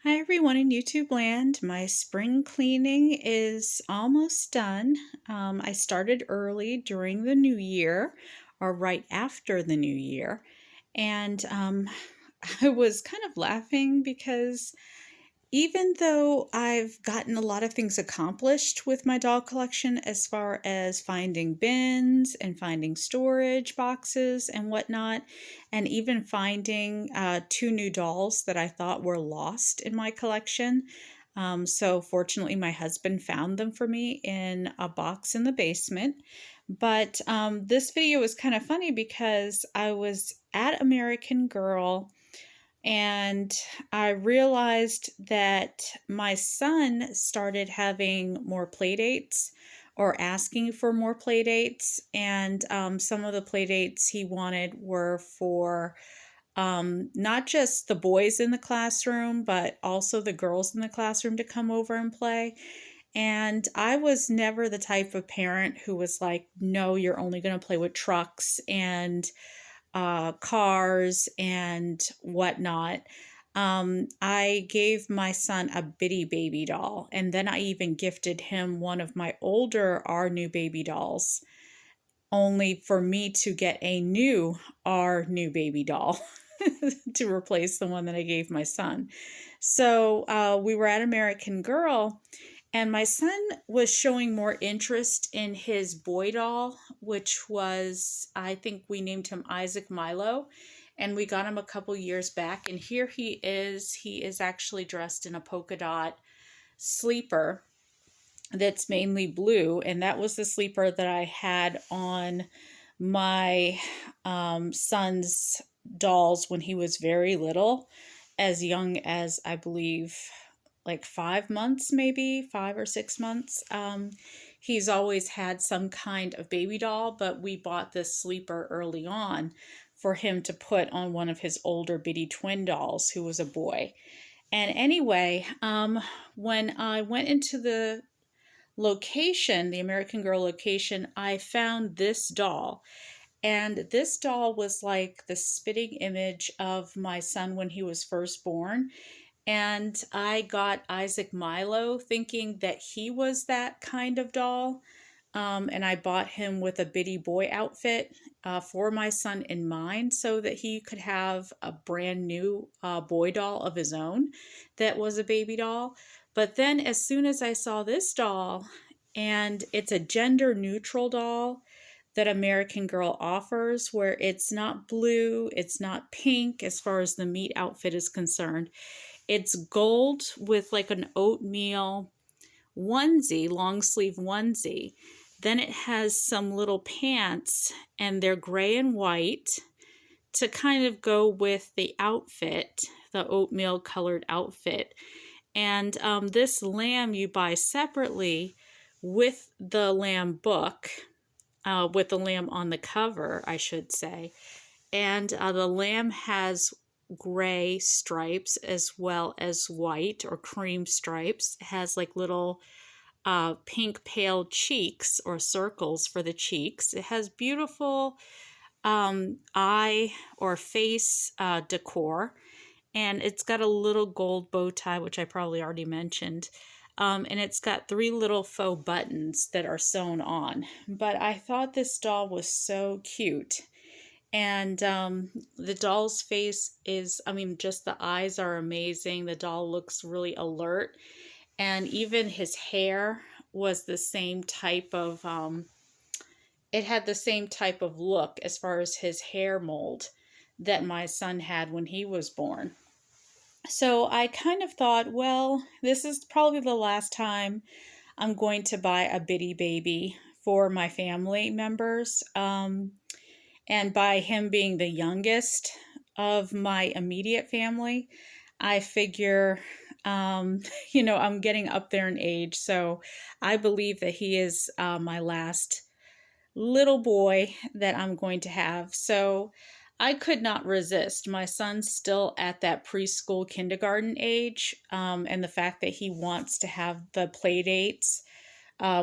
Hi everyone in YouTube land. My spring cleaning is almost done. I started early during the new year or right after the new year. And I was kind of laughing because even though I've gotten a lot of things accomplished with my doll collection as far as finding bins and finding storage boxes and whatnot, and even finding two new dolls that I thought were lost in my collection. So fortunately, my husband found them for me in a box in the basement. But this video was kind of funny because I was at American Girl and I realized that my son started having more play dates or asking for more play dates. And some of the play dates he wanted were for not just the boys in the classroom, but also the girls in the classroom to come over and play. And I was never the type of parent who was like, no, you're only going to play with trucks and cars and whatnot. I gave my son a bitty baby doll, and then I even gifted him one of my older Our New Baby dolls, only for me to get a new Our New Baby doll to replace the one that I gave my son. So we were at American Girl, and my son was showing more interest in his boy doll, which was, I think we named him Isaac Milo. And we got him a couple years back. And here he is. He is actually dressed in a polka dot sleeper that's mainly blue. And that was the sleeper that I had on my son's dolls when he was very little, as young as I believe like 5 months, maybe 5 or 6 months. He's always had some kind of baby doll, but we bought this sleeper early on for him to put on one of his older bitty twin dolls, who was a boy. And anyway, when I went into the location, the American Girl location, I found this doll. And this doll was like the spitting image of my son when he was first born. And I got Isaac Milo thinking that he was that kind of doll. And I bought him with a bitty boy outfit for my son in mind so that he could have a brand new boy doll of his own that was a baby doll. But then, as soon as I saw this doll, and it's a gender neutral doll that American Girl offers, where it's not blue, it's not pink as far as the meat outfit is concerned. It's gold with like an oatmeal onesie, long sleeve onesie. Then it has some little pants, and they're gray and white to kind of go with the outfit, the oatmeal colored outfit. And this lamb you buy separately with the lamb book, with the lamb on the cover, I should say. And the lamb has gray stripes as well as white or cream stripes. It has like little pink pale cheeks or circles for the cheeks. It has beautiful eye or face decor, and it's got a little gold bow tie, which I probably already mentioned. And it's got three little faux buttons that are sewn on. But I thought this doll was so cute. And the doll's face is, I mean, just the eyes are amazing. The doll looks really alert. And even his hair was the same type of, it had the same type of look as far as his hair mold that my son had when he was born. So I kind of thought, well, this is probably the last time I'm going to buy a bitty baby for my family members. And by him being the youngest of my immediate family, I figure, I'm getting up there in age. So I believe that he is my last little boy that I'm going to have. So I could not resist. My son's still at that preschool kindergarten age, and the fact that he wants to have the play dates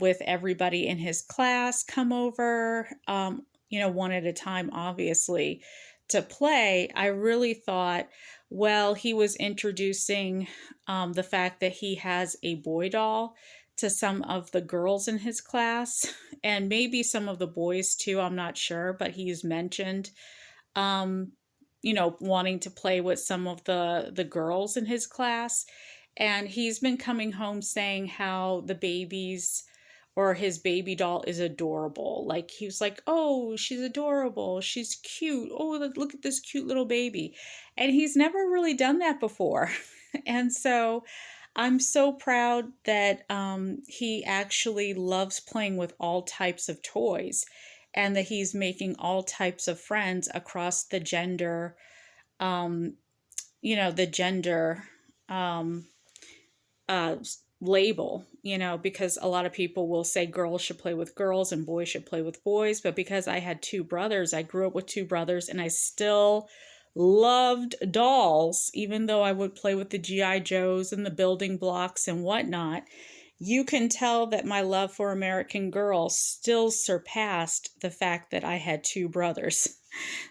with everybody in his class come over, one at a time, obviously, to play. I really thought, Well, he was introducing the fact that he has a boy doll to some of the girls in his class, and maybe some of the boys too. I'm not sure, but he's mentioned, um, wanting to play with some of the girls in his class. And he's been coming home saying how the babies or his baby doll is adorable. Like he was like, "Oh, she's adorable. She's cute. Oh, look at this cute little baby." And he's never really done that before. And so I'm so proud that he actually loves playing with all types of toys and that he's making all types of friends across the gender, um, the gender um, uh, label, because a lot of people will say girls should play with girls and boys should play with boys. But because I had two brothers, I grew up with two brothers, and I still loved dolls, even though I would play with the G.I. Joes and the building blocks and whatnot. You can tell that my love for American Girl still surpassed the fact that I had two brothers.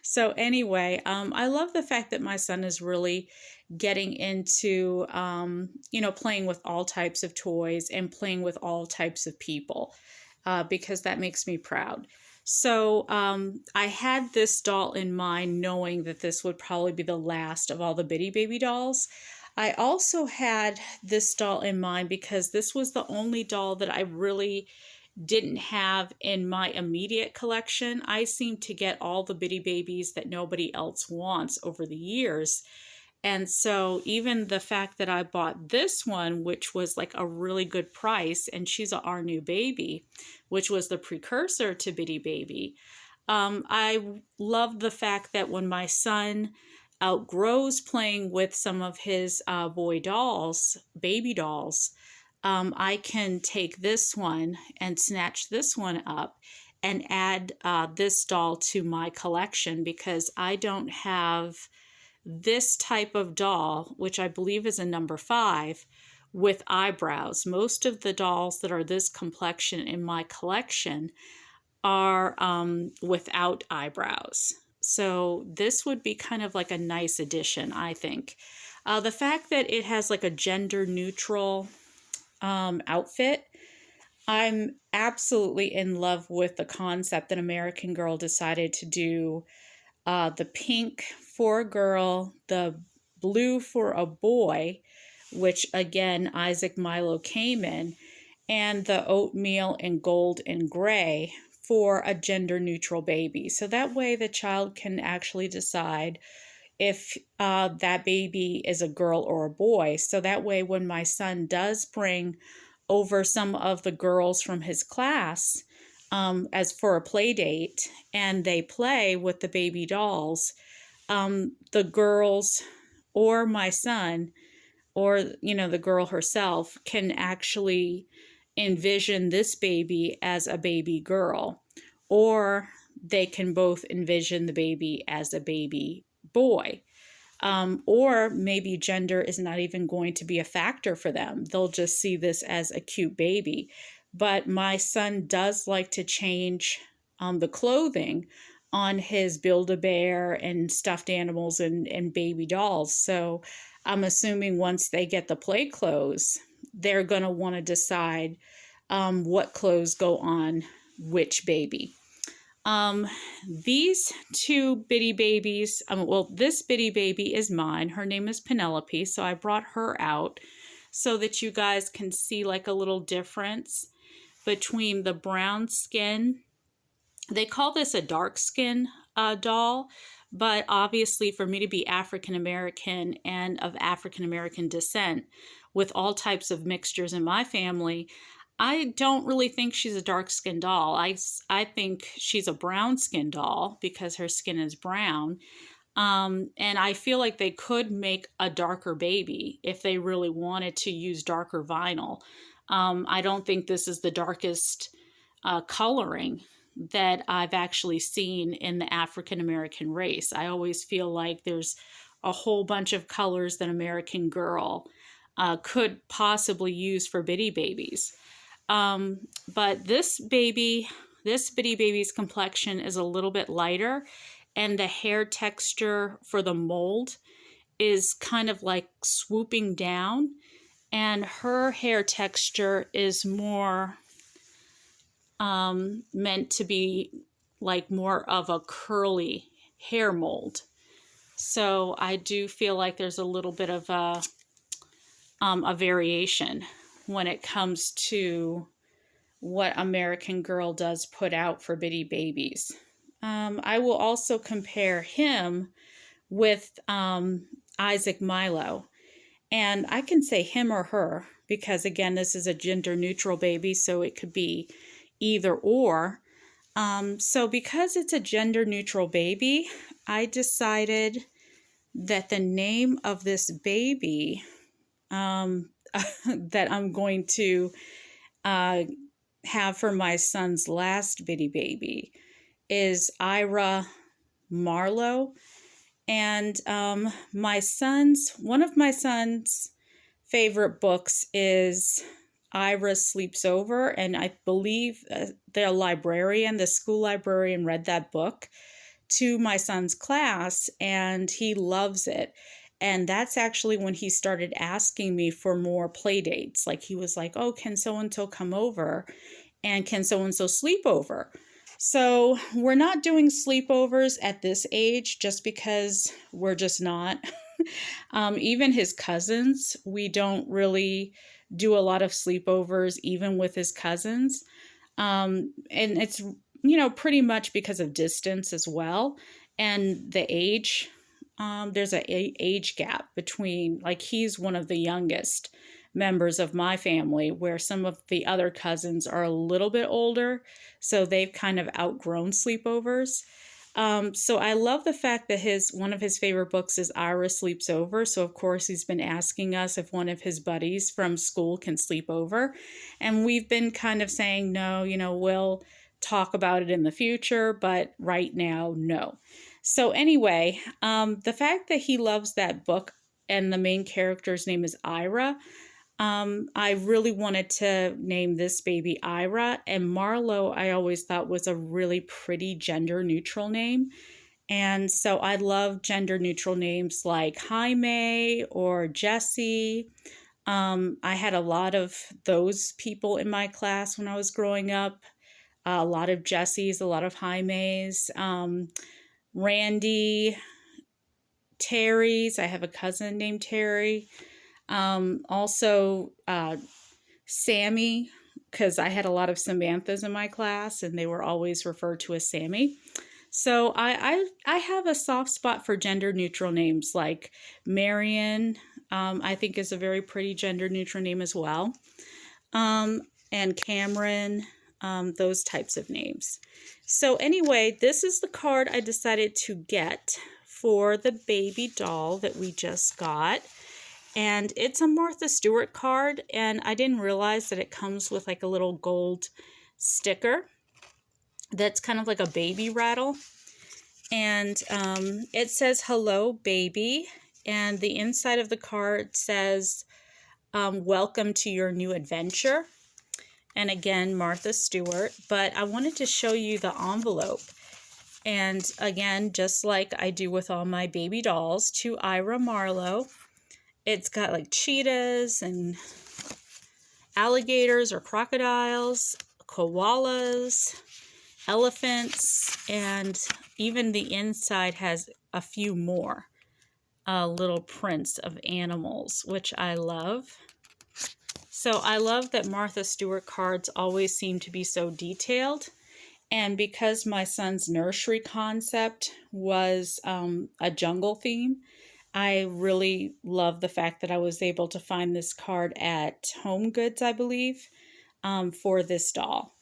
So anyway, I love the fact that my son is really getting into, playing with all types of toys and playing with all types of people, because that makes me proud. So I had this doll in mind, knowing that this would probably be the last of all the Bitty Baby dolls. I also had this doll in mind because this was the only doll that I really didn't have in my immediate collection. I seem to get all the Bitty Babies that nobody else wants over the years. And so even the fact that I bought this one, which was like a really good price, and she's our new baby, which was the precursor to Bitty Baby. I love the fact that when my son outgrows playing with some of his boy dolls, baby dolls, I can take this one and snatch this one up and add this doll to my collection, because I don't have this type of doll, which I believe is a number 5, with eyebrows. Most of the dolls that are this complexion in my collection are without eyebrows. So this would be kind of like a nice addition, I think. The fact that it has like a gender neutral outfit, I'm absolutely in love with the concept that American Girl decided to do the pink for a girl, the blue for a boy, which again Isaac Milo came in, and the oatmeal and gold and gray for a gender neutral baby. So that way the child can actually decide if that baby is a girl or a boy. So that way, when my son does bring over some of the girls from his class as for a play date, and they play with the baby dolls, the girls or my son or the girl herself can actually envision this baby as a baby girl, or they can both envision the baby as a baby boy. Or maybe gender is not even going to be a factor for them. They'll just see this as a cute baby. But my son does like to change the clothing on his Build-A-Bear and stuffed animals and baby dolls. So I'm assuming once they get the play clothes, they're going to want to decide what clothes go on which baby. These two Bitty Babies, this Bitty Baby is mine. Her name is Penelope, so I brought her out so that you guys can see like a little difference between the brown skin. They call this a dark skin doll, but obviously for me to be African American and of African American descent, with all types of mixtures in my family, I don't really think she's a dark skin doll. I think she's a brown skin doll because her skin is brown. And I feel like they could make a darker baby if they really wanted to use darker vinyl. I don't think this is the darkest coloring that I've actually seen in the African American race. I always feel like there's a whole bunch of colors that American Girl could possibly use for Bitty Babies. But this Bitty Baby's complexion is a little bit lighter, and the hair texture for the mold is kind of like swooping down, and her hair texture is more meant to be like more of a curly hair mold. So I do feel like there's a little bit of a variation when it comes to what American Girl does put out for Bitty Babies. I will also compare him with Isaac Milo. And I can say him or her because, again, this is a gender neutral baby, so it could be either or. So, because it's a gender neutral baby, I decided that the name of this baby that I'm going to have for my son's last bitty baby is Ira Marlowe. And one of my son's favorite books is Ira Sleeps Over, and I believe the school librarian read that book to my son's class, and he loves it. And that's actually when he started asking me for more play dates. Like, he was like, oh, can so-and-so come over? And can so-and-so sleep over? So we're not doing sleepovers at this age just because we're just not. Even his cousins, we don't really do a lot of sleepovers, even with his cousins. And it's, pretty much because of distance as well. And the age, there's an age gap between, like, he's one of the youngest members of my family, where some of the other cousins are a little bit older, so they've kind of outgrown sleepovers. So I love the fact that one of his favorite books is Ira Sleeps Over. So of course he's been asking us if one of his buddies from school can sleep over, and we've been kind of saying no, we'll talk about it in the future, but right now, no. So anyway, the fact that he loves that book and the main character's name is Ira, I really wanted to name this baby Ira, and Marlowe I always thought was a really pretty gender neutral name. And so I love gender neutral names like Jaime or Jesse. I had a lot of those people in my class when I was growing up. A lot of Jessies, a lot of Jaimes, Randy, Terry's. I have a cousin named Terry. Also, Sammy, because I had a lot of Samanthas in my class and they were always referred to as Sammy. So I have a soft spot for gender neutral names like Marion, I think is a very pretty gender neutral name as well. And Cameron, those types of names. So anyway, this is the card I decided to get for the baby doll that we just got. And it's a Martha Stewart card, and I didn't realize that it comes with like a little gold sticker that's kind of like a baby rattle. And it says, hello, baby. And the inside of the card says, welcome to your new adventure. And again, Martha Stewart. But I wanted to show you the envelope. And again, just like I do with all my baby dolls, to Ira Marlowe. It's got like cheetahs and alligators or crocodiles, koalas, elephants, and even the inside has a few more little prints of animals, which I love. So I love that Martha Stewart cards always seem to be so detailed. And because my son's nursery concept was a jungle theme, I really love the fact that I was able to find this card at Home Goods, I believe, for this doll.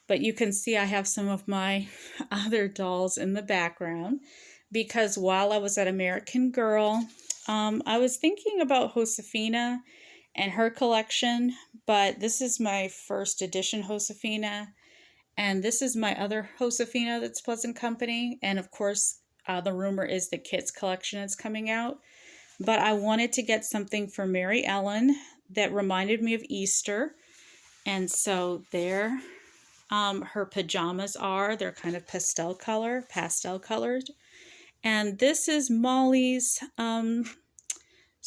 But you can see I have some of my other dolls in the background because while I was at American Girl, I was thinking about Josefina and her collection, but this is my first edition Josefina, and this is my other Josefina that's Pleasant Company, and of course, the rumor is the Kids collection is coming out. But I wanted to get something for Mary Ellen that reminded me of Easter. And so there her pajamas are. They're kind of pastel colored. And this is Molly's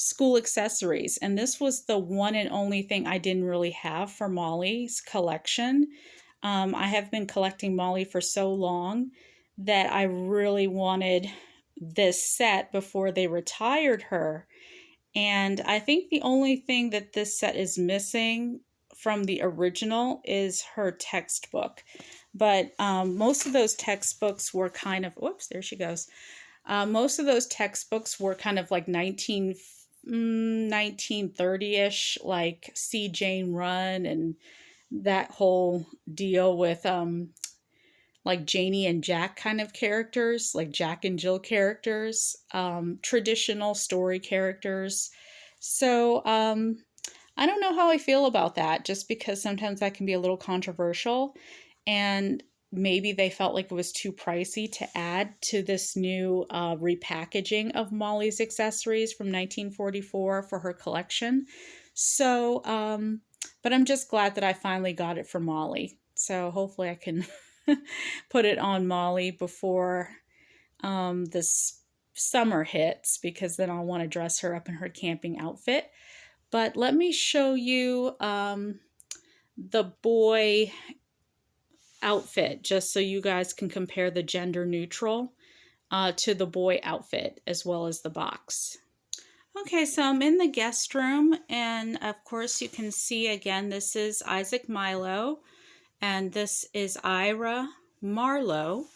school accessories. And this was the one and only thing I didn't really have for Molly's collection. I have been collecting Molly for so long that I really wanted this set before they retired her. And I think the only thing that this set is missing from the original is her textbook. But most of those textbooks were kind of, whoops, there she goes. Most of those textbooks were kind of like 1930-ish, like See Jane Run and that whole deal with like Janie and Jack kind of characters, like Jack and Jill characters, traditional story characters. So I don't know how I feel about that, just because sometimes that can be a little controversial, and maybe they felt like it was too pricey to add to this new repackaging of Molly's accessories from 1944 for her collection. So, but I'm just glad that I finally got it for Molly. So hopefully I can put it on Molly before this summer hits, because then I'll want to dress her up in her camping outfit. But let me show you the boy outfit, just so you guys can compare the gender neutral to the boy outfit as well as the box. Okay, so I'm in the guest room, and of course you can see again, this is Isaac Milo, and this is Ira Marlowe.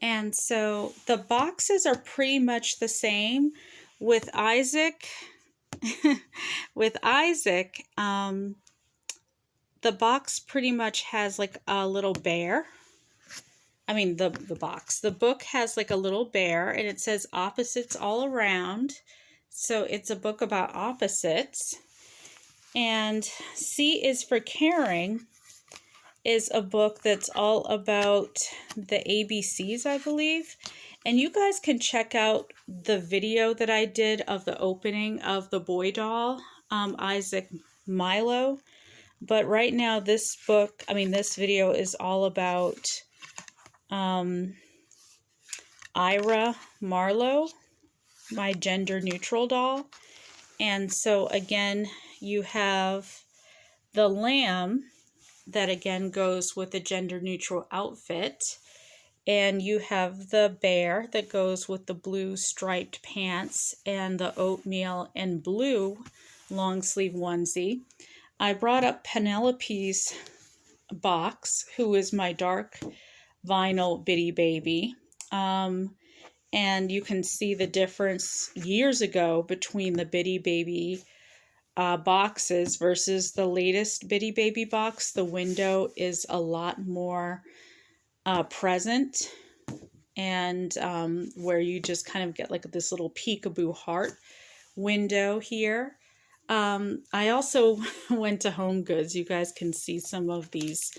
And so the boxes are pretty much the same. With Isaac, the box pretty much has like a little bear. I mean, the book has like a little bear, and it says opposites all around. So it's a book about opposites. And C is for Caring is a book that's all about the ABCs, I believe. And you guys can check out the video that I did of the opening of the boy doll, Isaac Milo. But right now, this video is all about Ira Marlowe, my gender neutral doll. And so again, you have the lamb that again goes with the gender neutral outfit. And you have the bear that goes with the blue striped pants and the oatmeal and blue long sleeve onesie. I brought up Penelope's box, who is my dark vinyl bitty baby. And you can see the difference years ago between the bitty baby boxes versus the latest bitty baby box. The window is a lot more present, and where you just kind of get like this little peekaboo heart window here. I also went to Home Goods. You guys can see some of these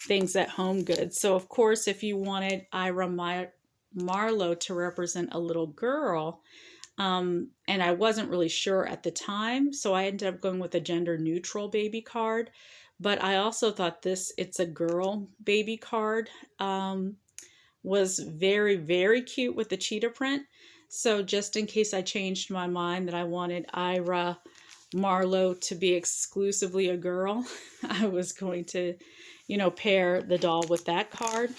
things at Home Goods. So of course, if you wanted Ira Marlowe to represent a little girl, and I wasn't really sure at the time, so I ended up going with a gender neutral baby card. But I also thought this It's a Girl baby card was very, very cute with the cheetah print. So just in case I changed my mind that I wanted Ira Marlowe to be exclusively a girl, I was going to, pair the doll with that card.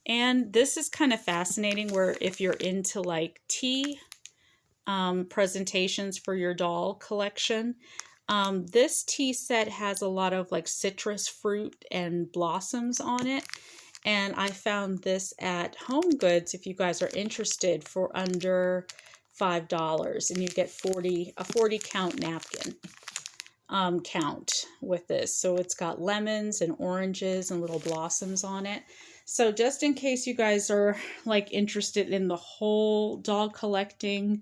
And this is kind of fascinating, where if you're into like tea presentations for your doll collection, this tea set has a lot of like citrus fruit and blossoms on it. And I found this at Home Goods, if you guys are interested, for under $5, and you get a 40 count napkin count with this. So it's got lemons and oranges and little blossoms on it. So just in case you guys are like interested in the whole doll collecting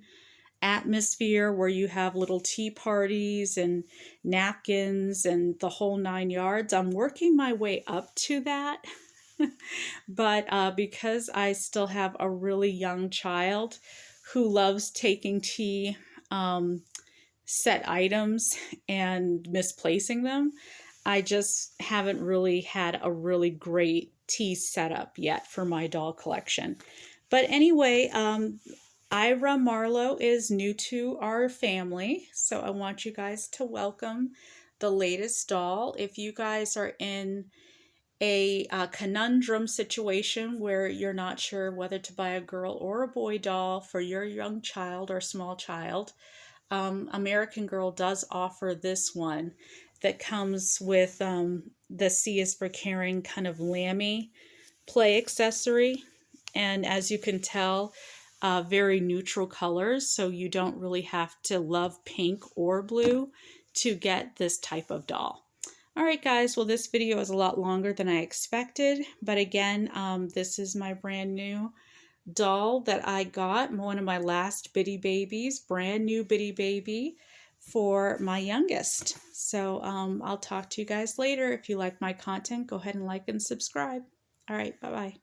atmosphere, where you have little tea parties and napkins and the whole 9 yards, I'm working my way up to that. But because I still have a really young child who loves taking tea set items and misplacing them, I just haven't really had a really great tea setup yet for my doll collection. But anyway, Ira Marlowe is new to our family, so I want you guys to welcome the latest doll. If you guys are in a conundrum situation where you're not sure whether to buy a girl or a boy doll for your young child or small child, American Girl does offer this one that comes with the C is for caring kind of lammy play accessory. And as you can tell, very neutral colors, so you don't really have to love pink or blue to get this type of doll. All right, guys, well, this video is a lot longer than I expected, but again, this is my brand new doll that I got, one of my last Bitty Babies, brand new Bitty Baby for my youngest. So I'll talk to you guys later. If you like my content, go ahead and like and subscribe. All right, bye-bye.